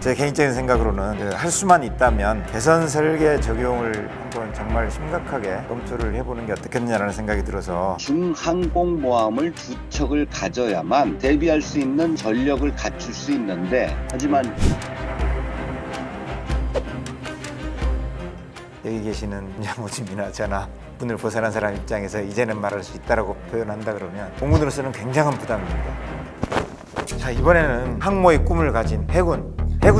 제 개인적인 생각으로는 할 수만 있다면 개선 설계 적용을 한번 정말 심각하게 검토를 해보는 게 어떻겠냐라는 생각이 들어서 중항공모함을 두 척을 가져야만 대비할 수 있는 전력을 갖출 수 있는데, 하지만 여기 계시는 야무짐이나 저나 분을 벗어난 사람 입장에서 이제는 말할 수 있다라고 표현한다 그러면 공군으로서는 굉장한 부담입니다. 자, 이번에는 항모의 꿈을 가진 해군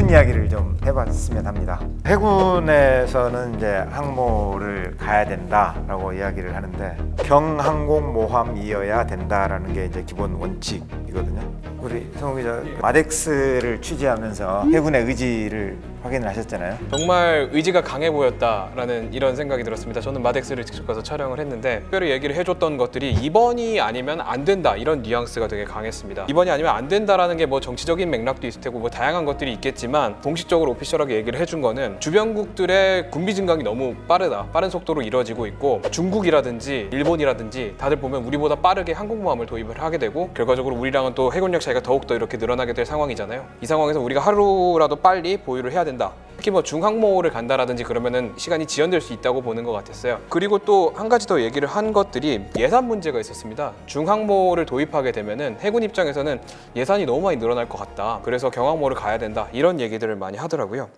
이야기를 좀 해봤으면 합니다. 해군에서는 이제 항모를 가야 된다라고 이야기를 하는데 경항공모함이어야 된다라는 게 이제 기본 원칙이거든요. 우리 성우 기자 마덱스를 취재하면서 해군의 의지를 확인을 하셨잖아요. 정말 의지가 강해 보였다라는 이런 생각이 들었습니다. 저는 마덱스를 직접 가서 촬영을 했는데 특별히 얘기를 해줬던 것들이 이번이 아니면 안 된다 이런 뉘앙스가 되게 강했습니다. 이번이 아니면 안 된다라는 게 뭐 정치적인 맥락도 있을 테고 뭐 다양한 것들이 있겠지만 공식적으로 오피셜하게 얘기를 해준 거는 주변국들의 군비 증강이 너무 빠른 속도로 이루어지고 있고 중국이라든지 일본이라든지 다들 보면 우리보다 빠르게 항공모함을 도입을 하게 되고 결과적으로 우리랑은 또 해군력 차이가 더욱더 이렇게 늘어나게 될 상황이잖아요. 이 상황에서 우리가 하루라도 빨리 보유를 해야 된다. 특히 뭐 중항모를 간다라든지 그러면은 시간이 지연될 수 있다고 보는 것 같았어요. 그리고 또 한 가지 더 얘기를 한 것들이 예산 문제가 있었습니다. 중항모를 도입하게 되면은 해군 입장에서는 예산이 너무 많이 늘어날 것 같다. 그래서 경항모를 가야 된다. 이런 얘기들을 많이 하더라고요.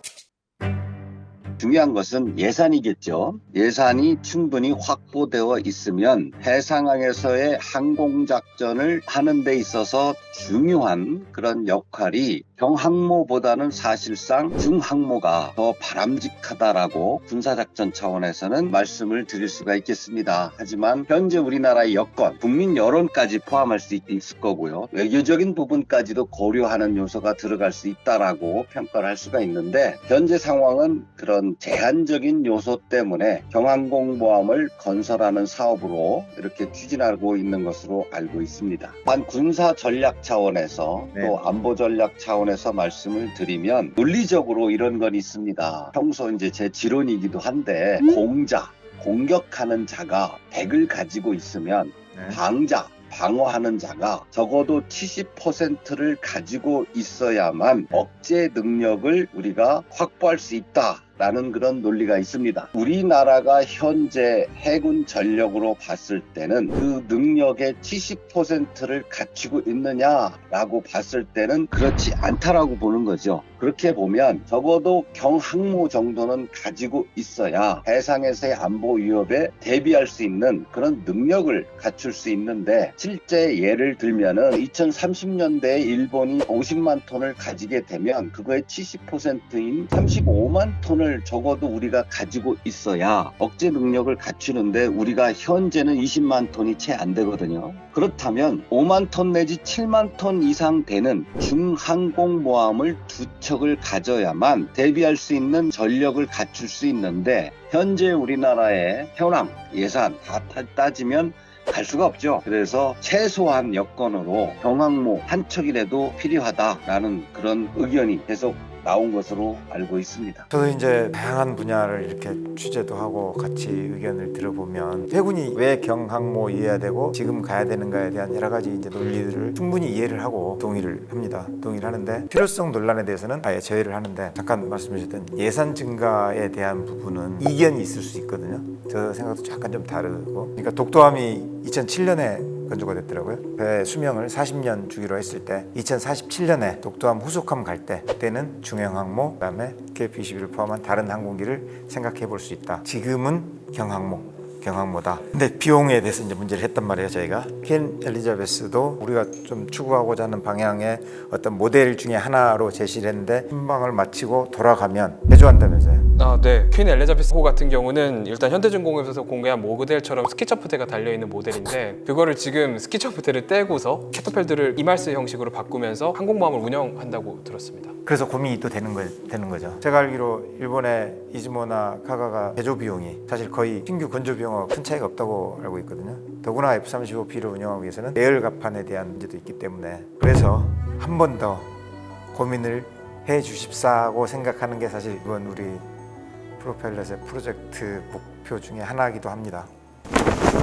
중요한 것은 예산이겠죠. 예산이 충분히 확보되어 있으면 해상항에서의 항공작전을 하는 데 있어서 중요한 그런 역할이 경항모보다는 사실상 중항모가 더 바람직하다라고 군사작전 차원에서는 말씀을 드릴 수가 있겠습니다. 하지만 현재 우리나라의 여건, 국민 여론까지 포함할 수 있을 거고요. 외교적인 부분까지도 고려하는 요소가 들어갈 수 있다라고 평가를 할 수가 있는데 현재 상황은 그런 제한적인 요소 때문에 경항공모함을 건설하는 사업으로 이렇게 추진하고 있는 것으로 알고 있습니다. 한 군사 전략 차원에서 또 안보 전략 차원에서 말씀을 드리면 논리적으로 이런 건 있습니다. 평소 이제 제 지론이기도 한데 공격하는 자가 100을 가지고 있으면 방어하는 자가 적어도 70%를 가지고 있어야만 억제 능력을 우리가 확보할 수 있다라는 그런 논리가 있습니다. 우리나라가 현재 해군 전력으로 봤을 때는 그 능력의 70%를 갖추고 있느냐라고 봤을 때는 그렇지 않다라고 보는 거죠. 그렇게 보면 적어도 경항모 정도는 가지고 있어야 해상에서의 안보 위협에 대비할 수 있는 그런 능력을 갖출 수 있는데, 실제 예를 들면은 2030년대에 일본이 50만 톤을 가지게 되면 그거의 70%인 35만 톤을 적어도 우리가 가지고 있어야 억제 능력을 갖추는데 우리가 현재는 20만 톤이 채 안 되거든요. 그렇다면 5만 톤 내지 7만 톤 이상 되는 중항공모함을 두 척을 가져야만 대비할 수 있는 전력을 갖출 수 있는데 현재 우리나라의 현황, 예산 다 따지면 갈 수가 없죠. 그래서 최소한 여건으로 경항모 한 척이라도 필요하다라는 그런 의견이 계속 나온 것으로 알고 있습니다. 저도 이제 다양한 분야를 이렇게 취재도 하고 같이 의견을 들어보면 해군이 왜 경항모이어야 되고 지금 가야 되는가에 대한 여러 가지 이제 논리들을 충분히 이해를 하고 동의를 하는데 필요성 논란에 대해서는 아예 제외를 하는데, 잠깐 말씀해 주셨던 예산 증가에 대한 부분은 이견이 있을 수 있거든요. 저 생각도 약간 좀 다르고, 그러니까 독도함이 2007년에 건조가 됐더라고요. 배 수명을 40년 주기로 했을 때 2047년에 독도함 후속함 갈 때 그때는 중형항모, 그다음에 KF-21을 포함한 다른 항공기를 생각해 볼 수 있다. 지금은 경항모다. 근데 비용에 대해서 이제 문제를 했단 말이에요. 저희가 퀸 엘리자베스도 우리가 좀 추구하고자 하는 방향의 어떤 모델 중에 하나로 제시를 했는데 순방을 마치고 돌아가면 개조한다면서요. 네. 퀸 엘리자베스호 같은 경우는 일단 현대중공업에서 공개한 모델처럼 스키처프대가 달려있는 모델인데 그거를 지금 스키처프대를 떼고서 캐터펠드를 이말스 형식으로 바꾸면서 항공모함을 운영한다고 들었습니다. 그래서 고민이 또 되는 거죠. 제가 알기로 일본의 이즈모나 카가가 개조 비용이 사실 거의 신규 건조 비용과 큰 차이가 없다고 알고 있거든요. 더구나 F-35B를 운영하기 위해서는 내열 갑판에 대한 문제도 있기 때문에, 그래서 한 번 더 고민을 해 주십사고 생각하는 게 사실 이번 우리 프로펠럿의 프로젝트 목표 중에 하나이기도 합니다.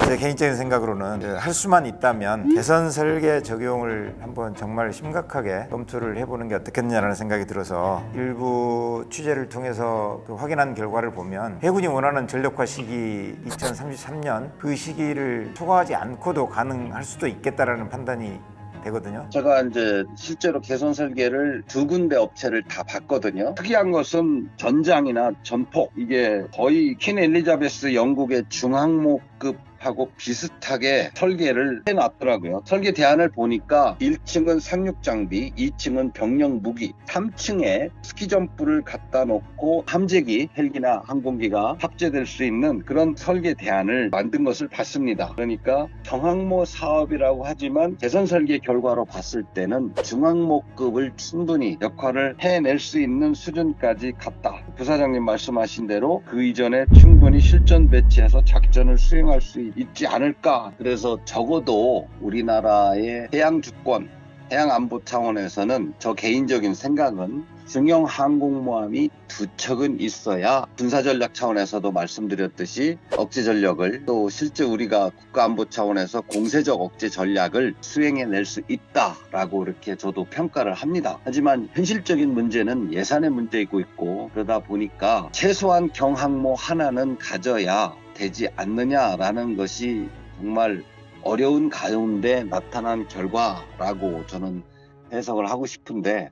제 개인적인 생각으로는 할 수만 있다면 개선 설계 적용을 한번 정말 심각하게 검토를 해보는 게 어떻겠냐라는 생각이 들어서 일부 취재를 통해서 그 확인한 결과를 보면 해군이 원하는 전력화 시기 2033년 그 시기를 초과하지 않고도 가능할 수도 있겠다라는 판단이 되거든요. 제가 이제 실제로 개선 설계를 2군데 업체를 다 봤거든요. 특이한 것은 전장이나 전폭 이게 거의 퀸 엘리자베스 영국의 중항모급하고 비슷하게 설계를 해놨더라고요. 설계 대안을 보니까 1층은 상륙 장비, 2층은 병력 무기, 3층에 스키 점프를 갖다 놓고 함재기, 헬기나 항공기가 합재될 수 있는 그런 설계 대안을 만든 것을 봤습니다. 그러니까 경항모 사업이라고 하지만 개선 설계 결과로 봤을 때는 중항모급을 충분히 역할을 해낼 수 있는 수준까지 갔다. 부사장님 말씀하신 대로 그 이전에 충분히 실전 배치해서 작전을 수행할 수 있지 않을까. 그래서 적어도 우리나라의 해양 주권, 해양 안보 차원에서는 저 개인적인 생각은 중형 항공모함이 2척은 있어야 군사전략 차원에서도 말씀드렸듯이 억제 전력을 또 실제 우리가 국가안보 차원에서 공세적 억제 전략을 수행해낼 수 있다라고 이렇게 저도 평가를 합니다. 하지만 현실적인 문제는 예산의 문제이고 있고 그러다 보니까 최소한 경항모 하나는 가져야 되지 않느냐라는 것이 정말 어려운 가운데 나타난 결과라고 저는 해석을 하고 싶은데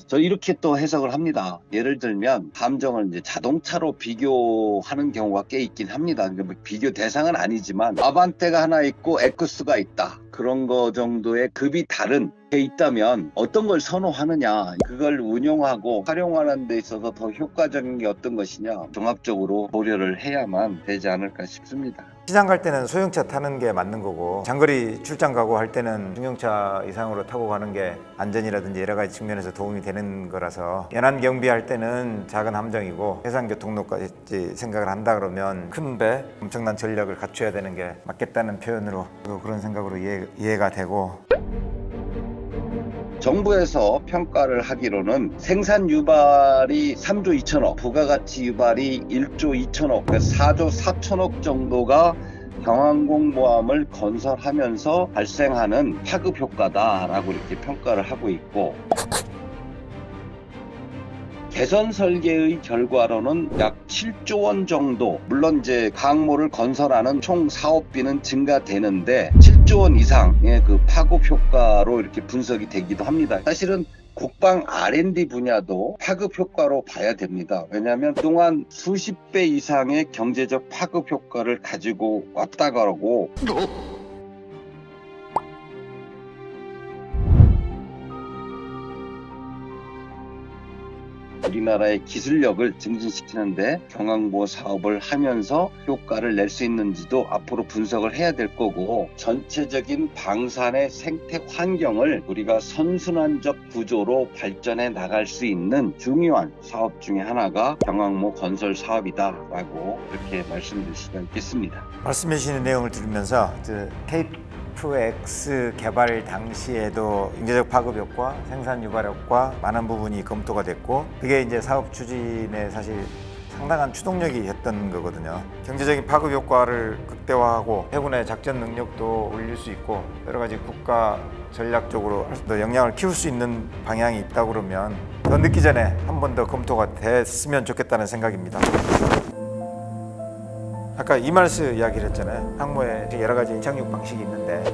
저 이렇게 또 해석을 합니다. 예를 들면 함정을 이제 자동차로 비교하는 경우가 꽤 있긴 합니다. 뭐 비교 대상은 아니지만 아반떼가 하나 있고 에쿠스가 있다. 그런 거 정도의 급이 다른 게 있다면 어떤 걸 선호하느냐, 그걸 운용하고 활용하는 데 있어서 더 효과적인 게 어떤 것이냐 종합적으로 고려를 해야만 되지 않을까 싶습니다. 시장 갈 때는 소형차 타는 게 맞는 거고 장거리 출장 가고 할 때는 중형차 이상으로 타고 가는 게 안전이라든지 여러 가지 측면에서 도움이 되는 거라서 연안 경비할 때는 작은 함정이고 해상 교통로까지 생각을 한다 그러면 큰 배, 엄청난 전력을 갖춰야 되는 게 맞겠다는 표현으로 그런 생각으로 이해가 되고 정부에서 평가를 하기로는 생산 유발이 3조 2천억, 부가가치 유발이 1조 2천억, 그러니까 4조 4천억 정도가 경항공모함을 건설하면서 발생하는 파급 효과다라고 이렇게 평가를 하고 있고 개선 설계의 결과로는 약 7조 원 정도, 물론 이제 항모를 건설하는 총 사업비는 증가되는데 7조 원 이상의 그 파급 효과로 이렇게 분석이 되기도 합니다. 사실은 국방 R&D 분야도 파급 효과로 봐야 됩니다. 왜냐하면 그동안 수십 배 이상의 경제적 파급 효과를 가지고 왔다고 하고 우리나라의 기술력을 증진시키는데 경항모 사업을 하면서 효과를 낼 수 있는지도 앞으로 분석을 해야 될 거고 전체적인 방산의 생태 환경을 우리가 선순환적 구조로 발전해 나갈 수 있는 중요한 사업 중에 하나가 경항모 건설 사업이다라고 이렇게 말씀드릴 수가 있겠습니다. 말씀해 주시는 내용을 들으면서 KF-X 개발 당시에도 경제적 파급 효과, 생산 유발 효과 많은 부분이 검토가 됐고 그게 이제 사업 추진에 사실 상당한 추동력이었던 거거든요. 경제적인 파급 효과를 극대화하고 해군의 작전 능력도 올릴 수 있고 여러 가지 국가 전략적으로 더 역량을 키울 수 있는 방향이 있다고 그러면 더 늦기 전에 한 번 더 검토가 됐으면 좋겠다는 생각입니다. 아까 이말스 이야기를 했잖아요. 항모에 여러 가지 착륙 방식이 있는데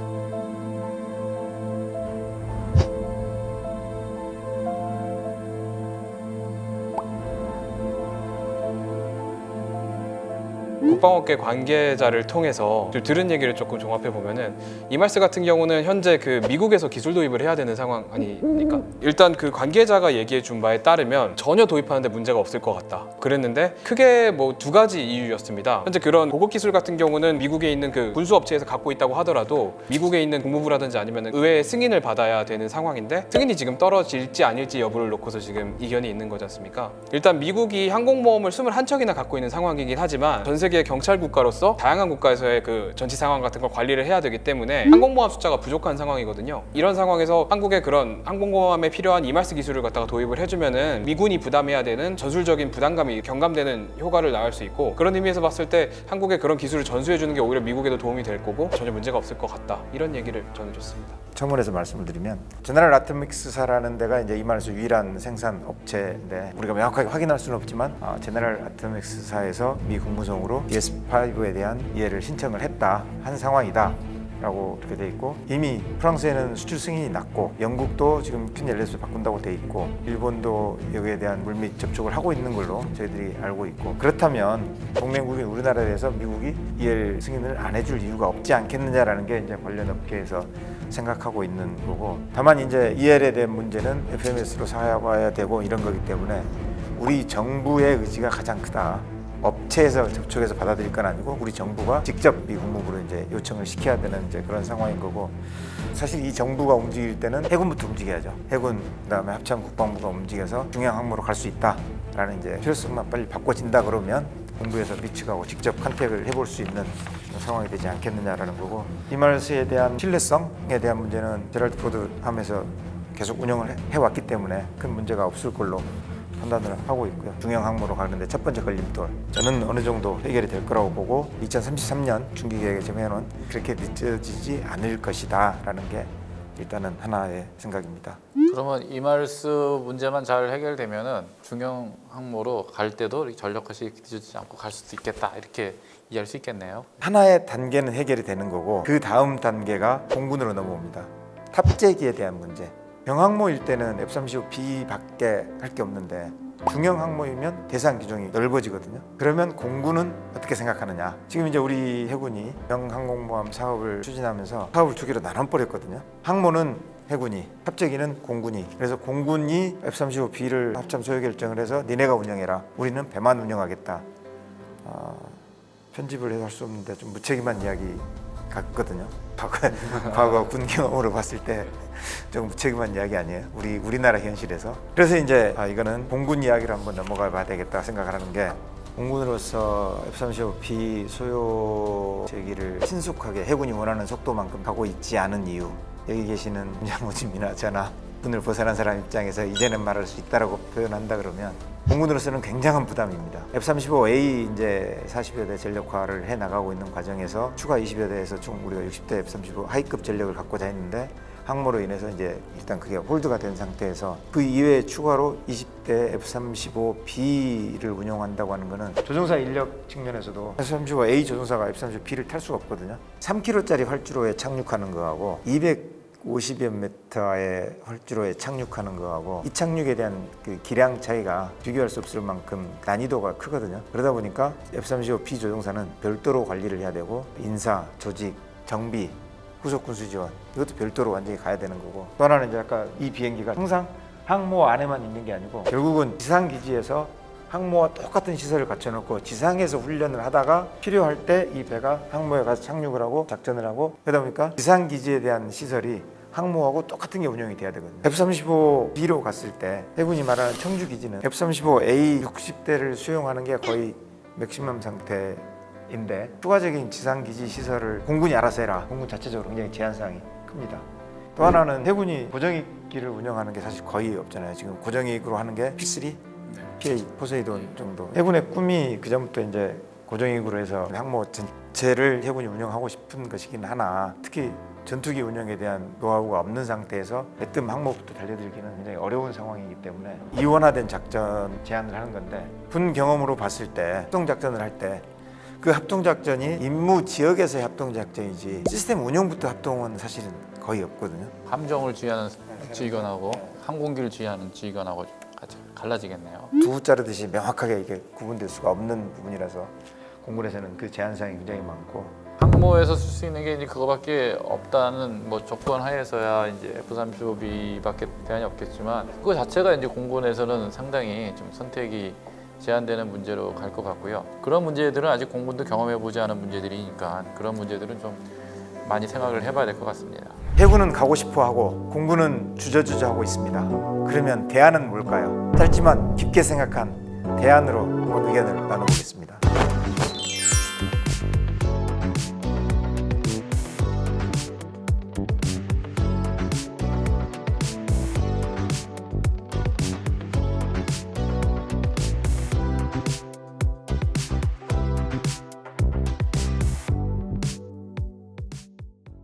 국방업계 관계자를 통해서 좀 들은 얘기를 조금 종합해 보면은 이말스 같은 경우는 현재 그 미국에서 기술 도입을 해야 되는 상황 아닙니까? 일단 그 관계자가 얘기해 준 바에 따르면 전혀 도입하는데 문제가 없을 것 같다. 그랬는데 크게 뭐 2가지 이유였습니다. 현재 그런 고급 기술 같은 경우는 미국에 있는 그 군수 업체에서 갖고 있다고 하더라도 미국에 있는 국무부라든지 아니면 의회의 승인을 받아야 되는 상황인데 승인이 지금 떨어질지 아닐지 여부를 놓고서 지금 이견이 있는 거지 않습니까? 일단 미국이 항공모함을 21척이나 갖고 있는 상황이긴 하지만 전 세계 경찰 국가로서 다양한 국가에서의 그 전치 상황 같은 걸 관리를 해야 되기 때문에 항공모함 숫자가 부족한 상황이거든요. 이런 상황에서 한국의 그런 항공모함에 필요한 이말스 기술을 갖다가 도입을 해주면은 미군이 부담해야 되는 전술적인 부담감이 경감되는 효과를 낳을 수 있고, 그런 의미에서 봤을 때 한국의 그런 기술을 전수해주는 게 오히려 미국에도 도움이 될 거고 전혀 문제가 없을 것 같다, 이런 얘기를 전해줬습니다. 첨언해서 말씀을 드리면 제너럴 아토믹스사라는 데가 이제 이말스 유일한 생산 업체인데 우리가 명확하게 확인할 수는 없지만 제너럴 아토믹스사에서 미 국무성으로 DS5에 대한 이해를 신청을 했다 한 상황이다 라고 이렇게 돼 있고, 이미 프랑스에는 수출 승인이 났고 영국도 지금 QNLS를 바꾼다고 돼 있고 일본도 여기에 대한 물밑 접촉을 하고 있는 걸로 저희들이 알고 있고, 그렇다면 동맹국인 우리나라에 대해서 미국이 EL 승인을 안 해줄 이유가 없지 않겠느냐라는 게 이제 관련 업계에서 생각하고 있는 거고, 다만 이제 EL에 대한 문제는 FMS로 사와야 되고 이런 거기 때문에 우리 정부의 의지가 가장 크다. 업체에서 접촉해서 받아들일 건 아니고 우리 정부가 직접 미 국무부로 이제 요청을 시켜야 되는 이제 그런 상황인 거고, 사실 이 정부가 움직일 때는 해군부터 움직여야죠. 해군 그다음에 합참 국방부가 움직여서 중요한 항모로 갈 수 있다라는 이제 필요성만 빨리 바꿔진다 그러면 본부에서 미측하고 직접 컨택을 해볼 수 있는 상황이 되지 않겠느냐라는 거고, 이말스에 대한 신뢰성에 대한 문제는 제럴드 포드 함에서 계속 운영을 해왔기 때문에 큰 문제가 없을 걸로 판단을 하고 있고요. 중형 항모로 가는데 첫 번째 걸림돌 저는 어느 정도 해결이 될 거라고 보고 2033년 중기 계획에 지금 해놓은 그렇게 늦어지지 않을 것이다 라는 게 일단은 하나의 생각입니다. 그러면 이말스 문제만 잘 해결되면은 중형 항모로 갈 때도 전력컷이 늦어지지 않고 갈 수도 있겠다, 이렇게 이해할 수 있겠네요. 하나의 단계는 해결이 되는 거고 그 다음 단계가 공군으로 넘어옵니다. 탑재기에 대한 문제. 병항모일 때는 F-35B밖에 할 게 없는데 중형 항모이면 대상 규정이 넓어지거든요. 그러면 공군은 어떻게 생각하느냐. 지금 이제 우리 해군이 병항공모함 사업을 추진하면서 사업을 두 개로 나눠버렸거든요. 항모는 해군이, 탑재기는 공군이. 그래서 공군이 F-35B를 합참 소요 결정을 해서 니네가 운영해라. 우리는 배만 운영하겠다. 편집을 해서 할 수 없는데 좀 무책임한 이야기 같거든요. 과거 군 경험으로 봤을 때 좀 무책임한 이야기 아니에요? 우리나라 현실에서. 그래서 이제 이거는 공군 이야기를 한번 넘어가 봐야 되겠다 생각을 하는 게, 공군으로서 F-35B 소요 제기를 신속하게 해군이 원하는 속도만큼 가고 있지 않은 이유, 여기 계시는 장모님이나 저나 군을 벗어난 사람 입장에서 이제는 말할 수 있다라고 표현한다 그러면 공군으로서는 굉장한 부담입니다. F-35A 이제 40여 대 전력화를 해 나가고 있는 과정에서 추가 20여 대에서 총 우리가 60대 F-35 하이급 전력을 갖고자 했는데 항모로 인해서 이제 일단 그게 홀드가 된 상태에서 그 이외에 추가로 20대 F-35B를 운용한다고 하는 거는 조종사 인력 측면에서도 F-35A 조종사가 F-35B를 탈 수가 없거든요. 3km짜리 활주로에 착륙하는 거하고 250여 미터의 활주로에 착륙하는 거하고 이 착륙에 대한 그 기량 차이가 비교할 수 없을 만큼 난이도가 크거든요. 그러다 보니까 F-35B 조종사는 별도로 관리를 해야 되고 인사, 조직, 정비, 후속 군수 지원 이것도 별도로 완전히 가야 되는 거고, 또 하나는 이제 아까 이 비행기가 항상 항모 안에만 있는 게 아니고 결국은 지상 기지에서 항모와 똑같은 시설을 갖춰놓고 지상에서 훈련을 하다가 필요할 때 이 배가 항모에 가서 착륙을 하고 작전을 하고, 그러다 보니까 지상 기지에 대한 시설이 항모하고 똑같은 게 운영이 돼야 되거든요. F-35B로 갔을 때 해군이 말하는 청주 기지는 F-35A 60대를 수용하는 게 거의 맥시멈 상태인데 추가적인 지상 기지 시설을 공군이 알아서 해라. 공군 자체적으로 굉장히 제한 사항이 큽니다. 또 하나는 해군이 고정익기를 운영하는 게 사실 거의 없잖아요. 지금 고정익으로 하는 게 P3, PA, 포세이돈 정도. 해군의 꿈이 그전부터 이제 고정익으로 해서 항모 전체를 해군이 운영하고 싶은 것이긴 하나, 특히 전투기 운영에 대한 노하우가 없는 상태에서 매뜸 항모부터 달려들기는 굉장히 어려운 상황이기 때문에 이원화된 작전 제안을 하는 건데, 군 경험으로 봤을 때 합동작전을 할 때 그 합동작전이 임무 지역에서의 합동작전이지 시스템 운영부터 합동은 사실은 거의 없거든요. 함정을 지휘하는 지휘관하고 항공기를 지휘하는 지휘관하고 같이 갈라지겠네요. 두 자르듯이 명확하게 이게 구분될 수가 없는 부분이라서 공군에서는 그 제한사항이 굉장히 많고, 항모에서 쓸 수 있는 게 이제 그거밖에 없다는 뭐 조건 하에서야 이제 F-35B밖에 대안이 없겠지만, 그거 자체가 이제 공군에서는 상당히 좀 선택이 제한되는 문제로 갈 것 같고요. 그런 문제들은 아직 공군도 경험해보지 않은 문제들이니까 그런 문제들은 좀 많이 생각을 해봐야 될 것 같습니다. 해군은 가고 싶어하고 공군은 주저주저하고 있습니다. 그러면 대안은 뭘까요? 짧지만 깊게 생각한 대안으로 한번 의견을 나눠보겠습니다.